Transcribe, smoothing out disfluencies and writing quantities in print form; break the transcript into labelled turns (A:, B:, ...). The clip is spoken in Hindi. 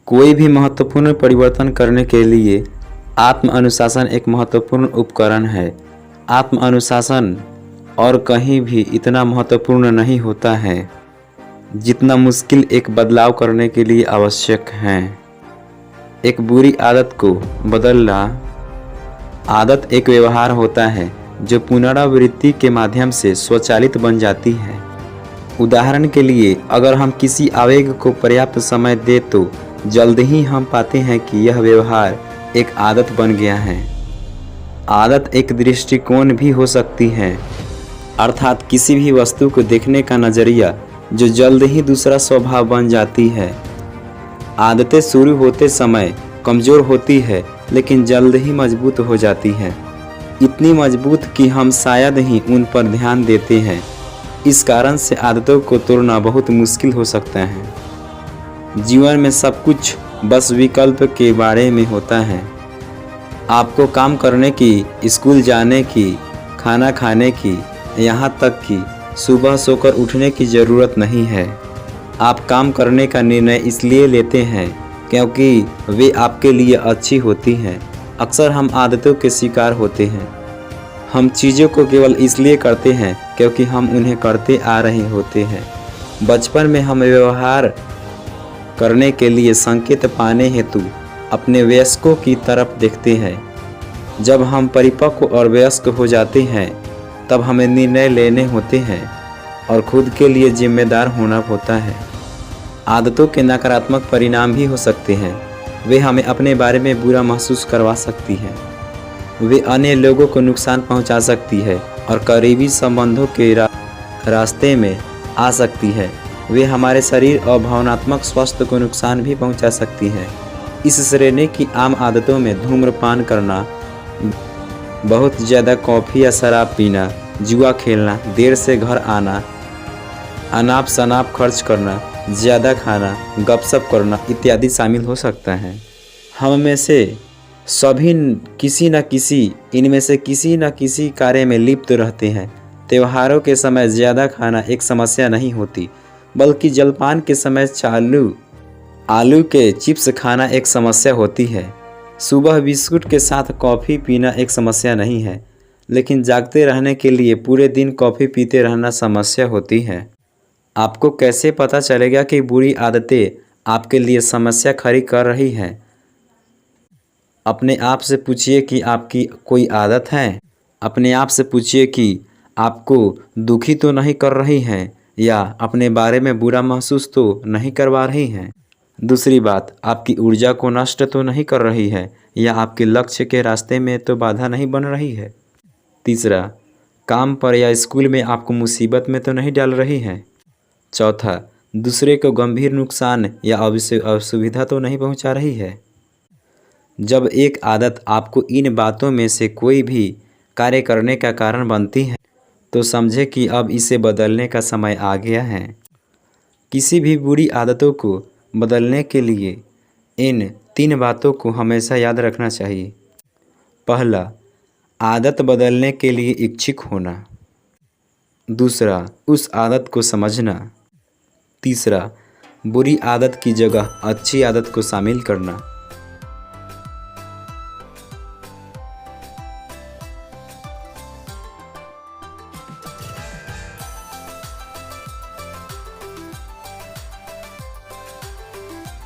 A: कोई भी महत्वपूर्ण परिवर्तन करने के लिए आत्म अनुशासन एक महत्वपूर्ण उपकरण है। आत्म अनुशासन और कहीं भी इतना महत्वपूर्ण नहीं होता है जितना मुश्किल एक बदलाव करने के लिए आवश्यक है। एक बुरी आदत को बदलना। आदत एक व्यवहार होता है जो पुनरावृत्ति के माध्यम से स्वचालित बन जाती है। उदाहरण के लिए, अगर हम किसी आवेग को पर्याप्त समय दें तो जल्द ही हम पाते हैं कि यह व्यवहार एक आदत बन गया है। आदत एक दृष्टिकोण भी हो सकती है, अर्थात किसी भी वस्तु को देखने का नज़रिया जो जल्द ही दूसरा स्वभाव बन जाती है। आदतें शुरू होते समय कमज़ोर होती है लेकिन जल्द ही मजबूत हो जाती है, इतनी मजबूत कि हम शायद ही उन पर ध्यान देते हैं। इस कारण से आदतों को तोड़ना बहुत मुश्किल हो सकता है। जीवन में सब कुछ बस विकल्प के बारे में होता है। आपको काम करने की, स्कूल जाने की, खाना खाने की, यहाँ तक कि सुबह सोकर उठने की ज़रूरत नहीं है। आप काम करने का निर्णय इसलिए लेते हैं क्योंकि वे आपके लिए अच्छी होती हैं। अक्सर हम आदतों के शिकार होते हैं। हम चीज़ों को केवल इसलिए करते हैं क्योंकि हम उन्हें करते आ रहे होते हैं। बचपन में हम व्यवहार करने के लिए संकेत पाने हेतु अपने वयस्कों की तरफ देखते हैं। जब हम परिपक्व और वयस्क हो जाते हैं तब हमें निर्णय लेने होते हैं और खुद के लिए जिम्मेदार होना होता है। आदतों के नकारात्मक परिणाम भी हो सकते हैं। वे हमें अपने बारे में बुरा महसूस करवा सकती हैं। वे अन्य लोगों को नुकसान पहुंचा सकती है और करीबी संबंधों के रास्ते में आ सकती है। वे हमारे शरीर और भावनात्मक स्वास्थ्य को नुकसान भी पहुंचा सकती हैं। इस श्रेणी की आम आदतों में धूम्रपान करना, बहुत ज़्यादा कॉफ़ी या शराब पीना, जुआ खेलना, देर से घर आना, अनाप शनाप खर्च करना, ज़्यादा खाना, गपशप करना इत्यादि शामिल हो सकता है। हम में से सभी इनमें से किसी न किसी कार्य में लिप्त रहते हैं। त्योहारों के समय ज़्यादा खाना एक समस्या नहीं होती, बल्कि जलपान के समय आलू के चिप्स खाना एक समस्या होती है। सुबह बिस्कुट के साथ कॉफ़ी पीना एक समस्या नहीं है, लेकिन जागते रहने के लिए पूरे दिन कॉफ़ी पीते रहना समस्या होती है। आपको कैसे पता चलेगा कि बुरी आदतें आपके लिए समस्या खड़ी कर रही हैं? अपने आप से पूछिए कि आपकी कोई आदत है। अपने आप से पूछिए कि आपको दुखी तो नहीं कर रही हैं या अपने बारे में बुरा महसूस तो नहीं करवा रही हैं। दूसरी बात, आपकी ऊर्जा को नष्ट तो नहीं कर रही है या आपके लक्ष्य के रास्ते में तो बाधा नहीं बन रही है। तीसरा, काम पर या स्कूल में आपको मुसीबत में तो नहीं डाल रही है। चौथा, दूसरे को गंभीर नुकसान या असुविधा तो नहीं पहुंचा रही है। जब एक आदत आपको इन बातों में से कोई भी कार्य करने का कारण बनती है तो समझे कि अब इसे बदलने का समय आ गया है। किसी भी बुरी आदतों को बदलने के लिए इन 3 बातों को हमेशा याद रखना चाहिए। पहला, आदत बदलने के लिए इच्छुक होना। दूसरा, उस आदत को समझना। तीसरा, बुरी आदत की जगह अच्छी आदत को शामिल करना।